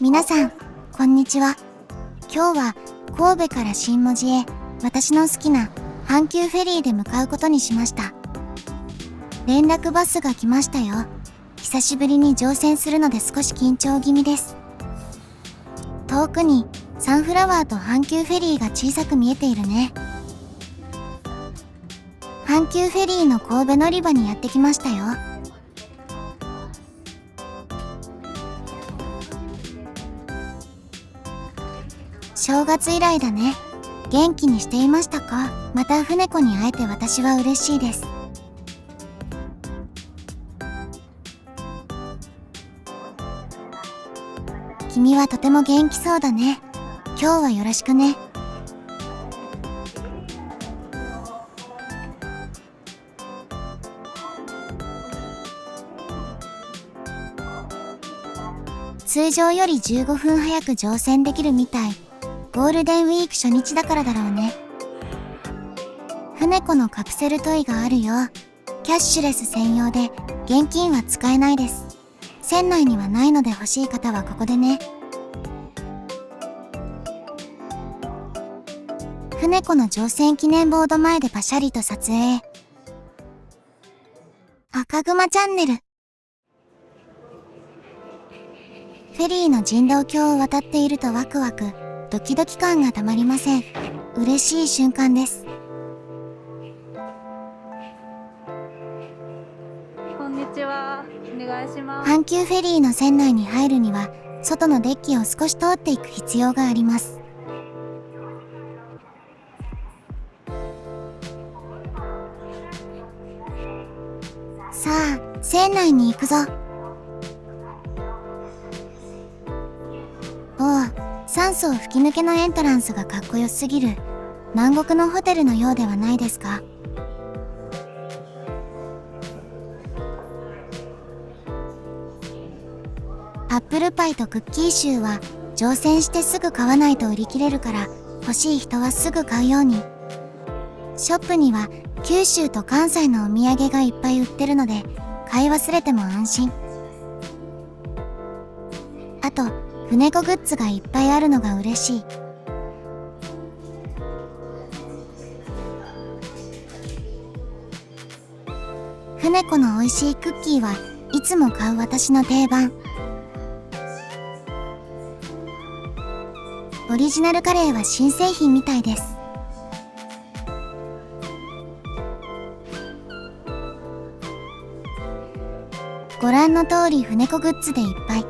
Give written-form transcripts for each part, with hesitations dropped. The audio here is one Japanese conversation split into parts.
皆さん、こんにちは。今日は神戸から新門司へ私の好きな阪急フェリーで向かうことにしました。連絡バスが来ましたよ。久しぶりに乗船するので少し緊張気味です。遠くにサンフラワーと阪急フェリーが小さく見えているね。阪急フェリーの神戸乗り場にやってきましたよ。正月以来だね。元気にしていましたか？また船子に会えて私は嬉しいです。君はとても元気そうだね。今日はよろしくね。通常より15分早く乗船できるみたい。ゴールデンウィーク初日だからだろうね。船子のカプセルトイがあるよ。キャッシュレス専用で現金は使えないです。船内にはないので欲しい方はここでね。船子の乗船記念ボード前でパシャリと撮影。赤熊チャンネル。フェリーの人道橋を渡っているとワクワク、ドキドキ感がたまりません。嬉しい瞬間です。こんにちは。お願いします。阪急フェリーの船内に入るには、外のデッキを少し通っていく必要があります。さあ、船内に行くぞ。おう、酸素を吹き抜けのエントランスがかっこよすぎる。南国のホテルのようではないですか？アップルパイとクッキーシューは乗船してすぐ買わないと売り切れるから、欲しい人はすぐ買うように。ショップには九州と関西のお土産がいっぱい売ってるので、買い忘れても安心。あと船子グッズがいっぱいあるのが嬉しい。船子の美味しいクッキーはいつも買う私の定番。オリジナルカレーは新製品みたいです。ご覧の通り船子グッズでいっぱい。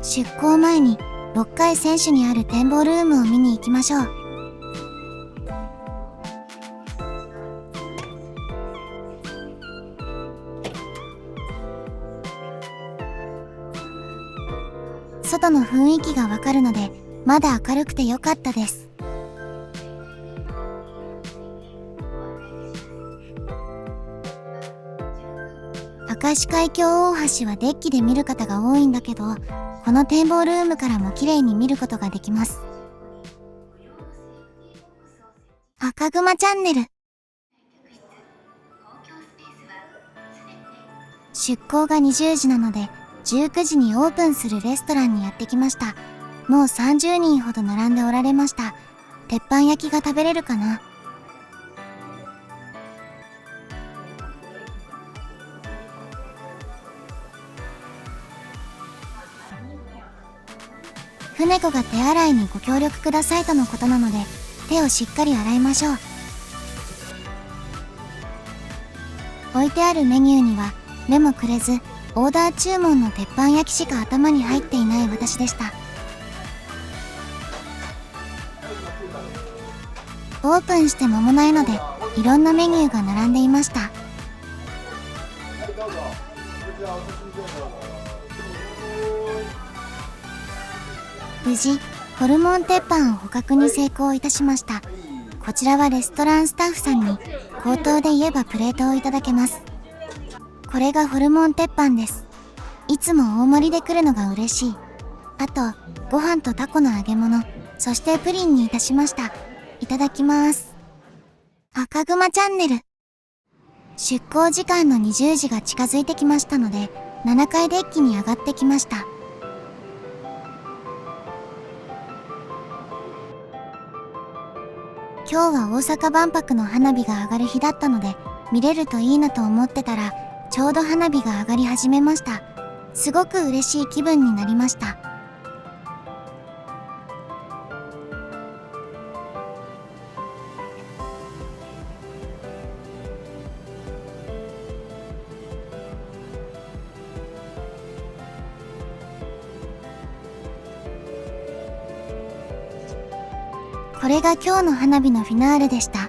出港前に6階船首にある展望ルームを見に行きましょう。外の雰囲気がわかるので、まだ明るくてよかったです。明石海峡大橋はデッキで見る方が多いんだけど、この展望ルームからも綺麗に見ることができます。赤熊チャンネル。出港が20時なので、19時にオープンするレストランにやってきました。もう30人ほど並んでおられました。鉄板焼きが食べれるかな？船子が手洗いにご協力くださいとのことなので、手をしっかり洗いましょう。置いてあるメニューには目もくれず、オーダー注文の鉄板焼きしか頭に入っていない私でした。オープンして間もないので、いろんなメニューが並んでいました。無事、ホルモン鉄板を捕獲に成功いたしました。こちらはレストランスタッフさんに口頭で言えばプレートをいただけます。これがホルモン鉄板です。いつも大盛りで来るのが嬉しい。あと、ご飯とタコの揚げ物、そしてプリンにいたしました。いただきます。赤赤熊チャンネル。出港時間の20時が近づいてきましたので、7階デッキに上がってきました。今日は大阪万博の花火が上がる日だったので、見れるといいなと思ってたら、ちょうど花火が上がり始めました。すごく嬉しい気分になりました。これが今日の花火のフィナーレでした。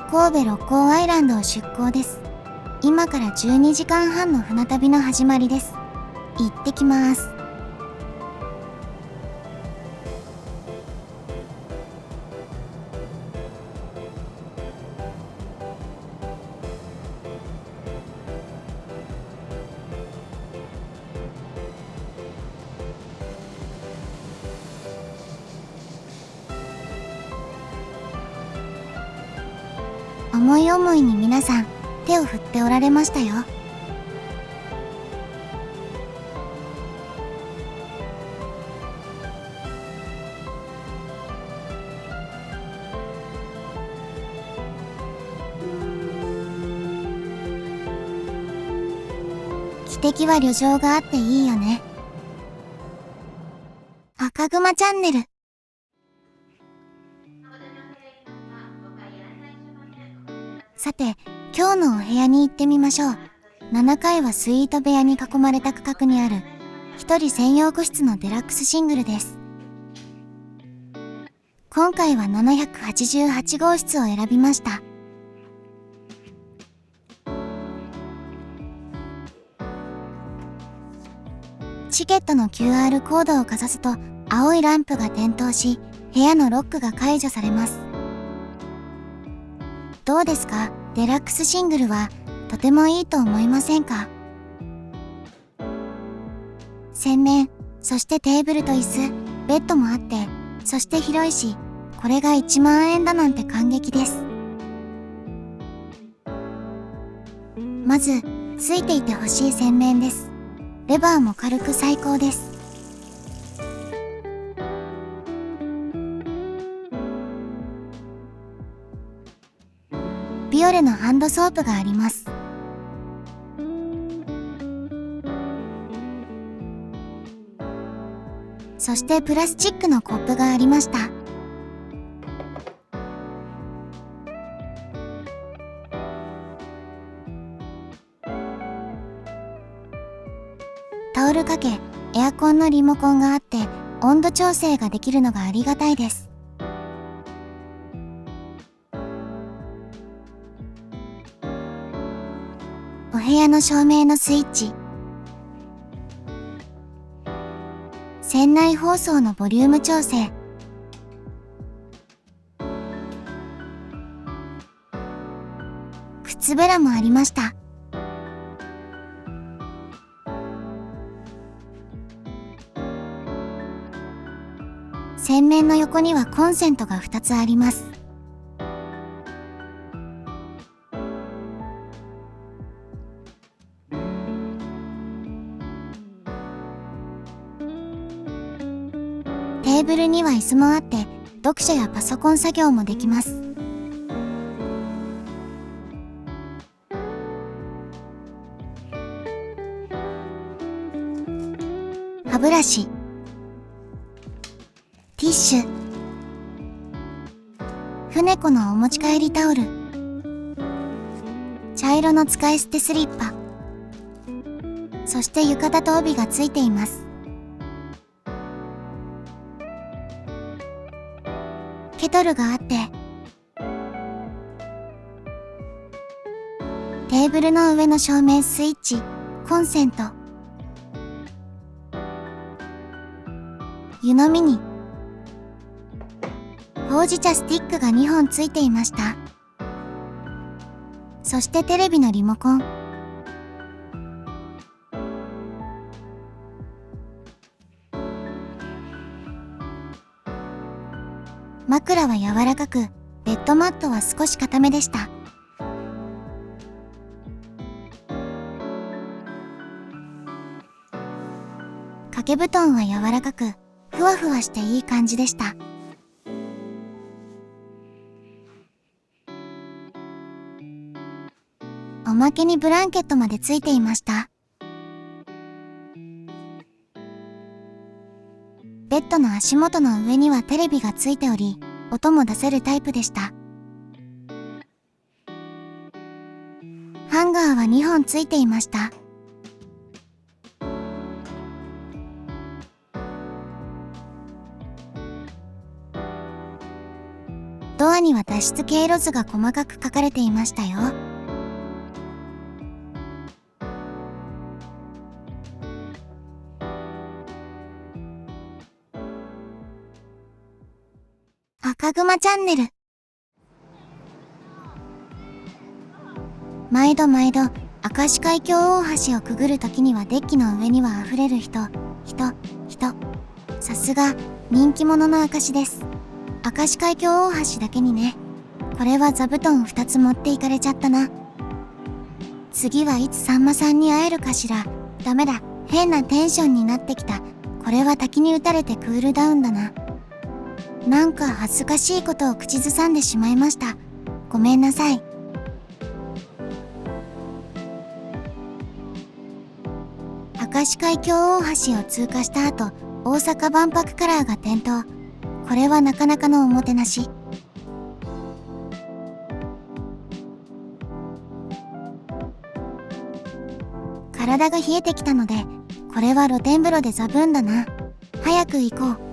神戸六甲アイランドを出港です。今から12時間半の船旅の始まりです。行ってきます。思い思いに皆さん手を振っておられましたよ。汽笛は旅情があっていいよね。赤熊チャンネル。さて、今日のお部屋に行ってみましょう。7階はスイート部屋に囲まれた区画にある1人専用個室のデラックスシングルです。今回は788号室を選びました。チケットの QR コードをかざすと青いランプが点灯し、部屋のロックが解除されます。どうですか？デラックスシングルはとてもいいと思いませんか？洗面、そしてテーブルと椅子、ベッドもあって、そして広いし、これが1万円だなんて感激です。まず、ついていてほしい洗面です。レバーも軽く最高です。ビオレのハンドソープがあります。そしてプラスチックのコップがありました。タオル掛け、エアコンのリモコンがあって温度調整ができるのがありがたいです。お部屋の照明のスイッチ、船内放送のボリューム調整、靴べらもありました。洗面の横にはコンセントが2つあります。テーブルには椅子もあって読書やパソコン作業もできます。歯ブラシ、ティッシュ、船子のお持ち帰りタオル、茶色の使い捨てスリッパ、そして浴衣と帯がついています。ケトルがあって、テーブルの上の照明スイッチ、コンセント、湯飲みにほうじ茶スティックが2本ついていました。そしてテレビのリモコン。枕は柔らかく、ベッドマットは少し固めでした。掛け布団は柔らかく、ふわふわしていい感じでした。おまけにブランケットまでついていました。ベッドの足元の上にはテレビがついており、音も出せるタイプでした。ハンガーは2本ついていました。ドアには脱出経路図が細かく書かれていましたよ。赤熊チャンネル。毎度明石海峡大橋をくぐるときにはデッキの上には溢れる人。さすが人気者の証です。明石海峡大橋だけにね。これは座布団2つ持っていかれちゃったな。次はいつさんまさんに会えるかしら。ダメだ、変なテンションになってきた。これは滝に打たれてクールダウンだな。なんか恥ずかしいことを口ずさんでしまいました。ごめんなさい。明石海峡大橋を通過した後、大阪万博カラーが点灯。これはなかなかのおもてなし。体が冷えてきたので、これは露天風呂でザブンだな。早く行こう。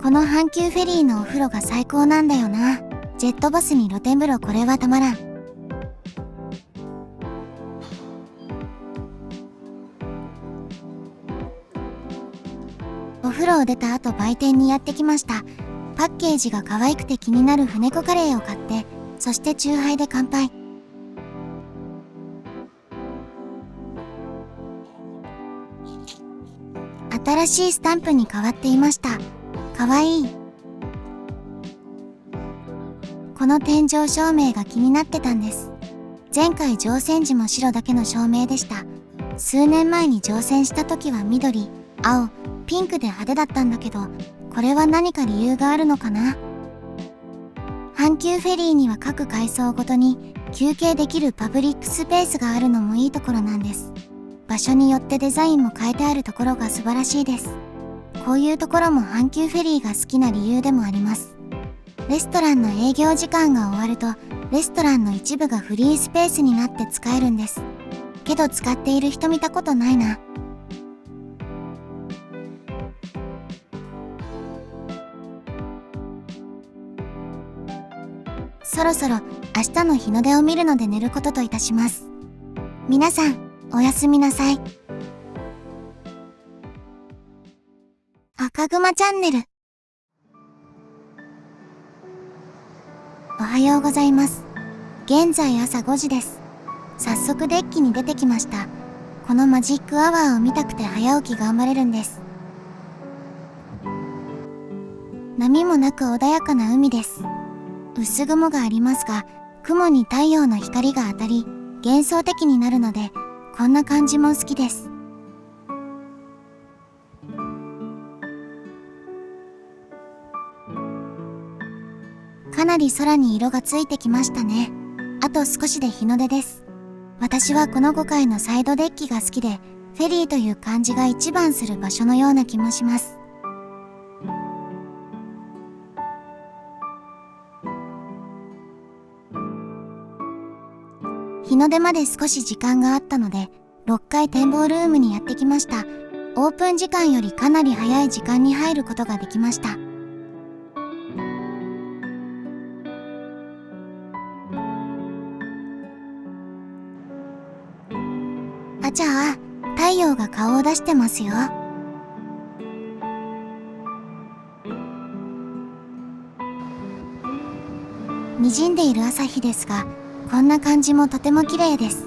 この阪急フェリーのお風呂が最高なんだよな。ジェットバスに露天風呂、これはたまらん。お風呂を出た後、売店にやってきました。パッケージが可愛くて気になる船子カレーを買って、そしてチューハイで乾杯。新しいスタンプに変わっていました。かわいい。この天井照明が気になってたんです。前回乗船時も白だけの照明でした。数年前に乗船した時は緑、青、ピンクで派手だったんだけど、これは何か理由があるのかな。阪急フェリーには各階層ごとに休憩できるパブリックスペースがあるのもいいところなんです。場所によってデザインも変えてあるところが素晴らしいです。こういうところも阪急フェリーが好きな理由でもあります。レストランの営業時間が終わると、レストランの一部がフリースペースになって使えるんです。けど使っている人見たことないな。そろそろ明日の日の出を見るので寝ることといたします。皆さん、おやすみなさい。赤熊チャンネル。おはようございます。現在朝5時です。早速デッキに出てきました。このマジックアワーを見たくて早起き頑張れるんです。波もなく穏やかな海です。薄雲がありますが、雲に太陽の光が当たり、幻想的になるので、こんな感じも好きです。かなり空に色がついてきましたね。あと少しで日の出です。私はこの5階のサイドデッキが好きで、フェリーという感じが一番する場所のような気もします。日の出まで少し時間があったので、6階展望ルームにやってきました。オープン時間よりかなり早い時間に入ることができました。あちゃー、太陽が顔を出してますよ。滲んでいる朝日ですが、こんな感じもとても綺麗です。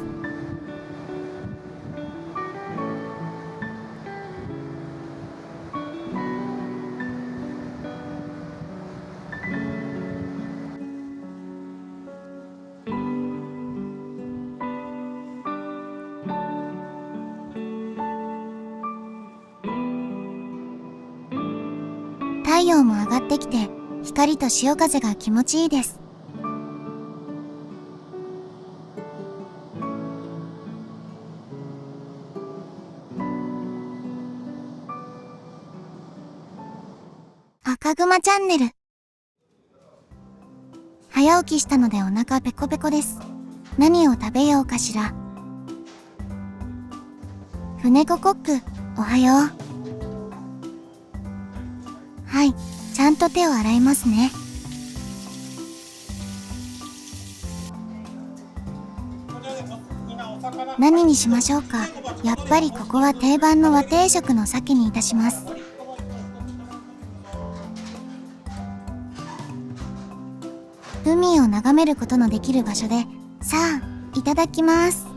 太陽も上がってきて、光と潮風が気持ちいいです。赤熊チャンネル。早起きしたのでお腹ペコペコです。何を食べようかしら。船子コック、おはよう。はい、ちゃんと手を洗いますね。何にしましょうか。やっぱりここは定番の和定食の鮭にいたします。海を眺めることのできる場所で、さあ、いただきます。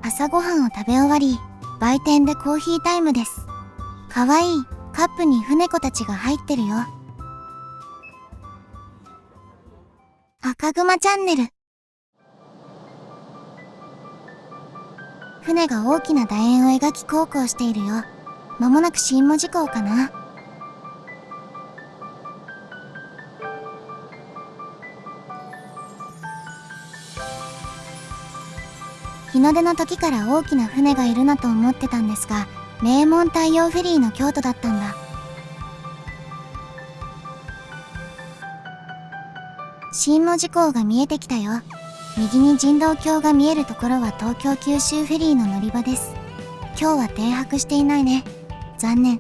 朝ごはんを食べ終わり、売店でコーヒータイムです。かわいいカップに船子たちが入ってるよ。赤熊チャンネル。船が大きな楕円を描き航行しているよ。まもなく新門司港かな。日の出の時から大きな船がいるなと思ってたんですが、名門太陽フェリーの京都だったんだ。新門司港が見えてきたよ。右に神道橋が見えるところは東京九州フェリーの乗り場です。今日は停泊していないね。残念。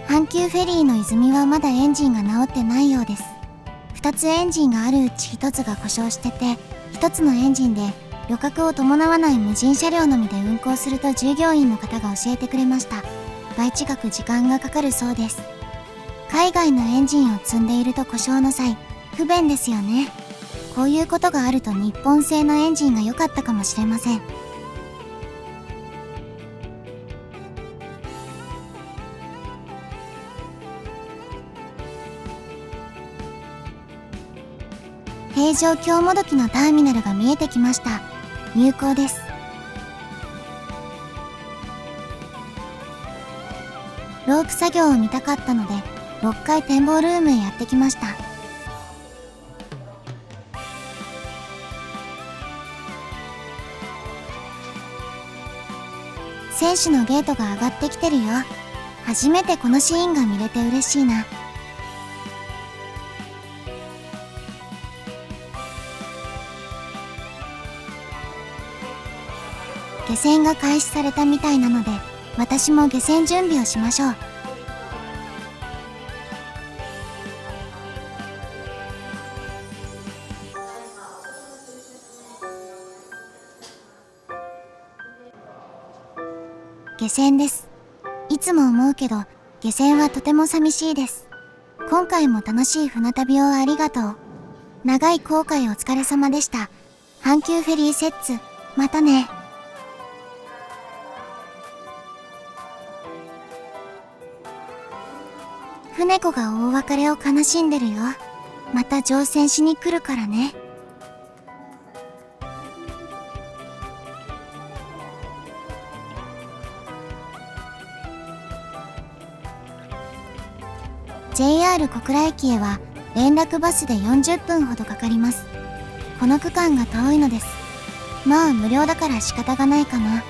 阪急フェリーの泉はまだエンジンが直ってないようです。2つエンジンがあるうち1つが故障してて、1つのエンジンで旅客を伴わない無人車両のみで運行すると従業員の方が教えてくれました。倍近く時間がかかるそうです。海外のエンジンを積んでいると故障の際、不便ですよね。こういうことがあると日本製のエンジンが良かったかもしれません。平城京もどきのターミナルが見えてきました。入港です。ロープ作業を見たかったので、6階展望ルームへやってきました。選手のゲートが上がってきてるよ。初めてこのシーンが見れて嬉しいな。下船が開始されたみたいなので、私も下船準備をしましょう。下船です。いつも思うけど、下船はとても寂しいです。今回も楽しい船旅をありがとう。長い航海お疲れ様でした。阪急フェリー摂津、またね。船子が大別れを悲しんでるよ。また乗船しに来るからね。JR 小倉駅へは連絡バスで40分ほどかかります。この区間が遠いのです。まあ無料だから仕方がないかな。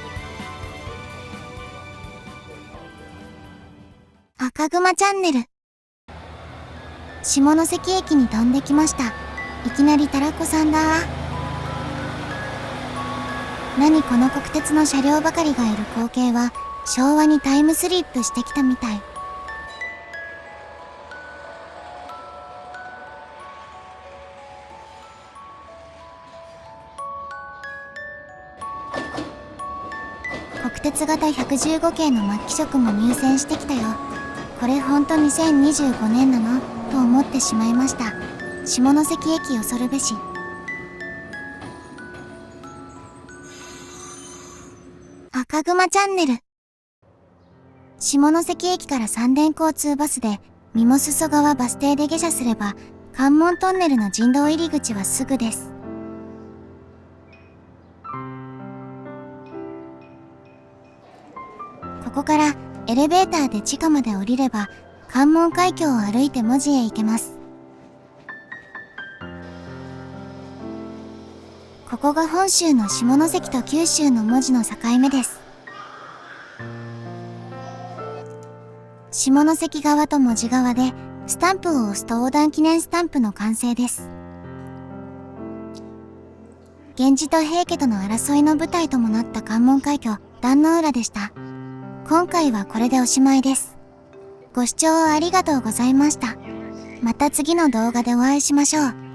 赤熊チャンネル。下関駅に飛んできました。いきなりたらこさんだ。何この国鉄の車両ばかりがいる光景は昭和にタイムスリップしてきたみたい。国鉄月型115系の末期色も入選してきたよ。これほんと2025年なのと思ってしまいました。下関駅恐るべし。赤熊チャンネル。下関駅から三電交通バスで三茂裾川バス停で下車すれば関門トンネルの人道入り口はすぐです。ここからエレベーターで地下まで降りれば関門海峡を歩いて門司へ行けます。ここが本州の下関と九州の門司の境目です。下関側と門司側でスタンプを押すと横断記念スタンプの完成です。源氏と平家との争いの舞台ともなった関門海峡壇ノ浦でした。今回はこれでおしまいです。ご視聴ありがとうございました。また次の動画でお会いしましょう。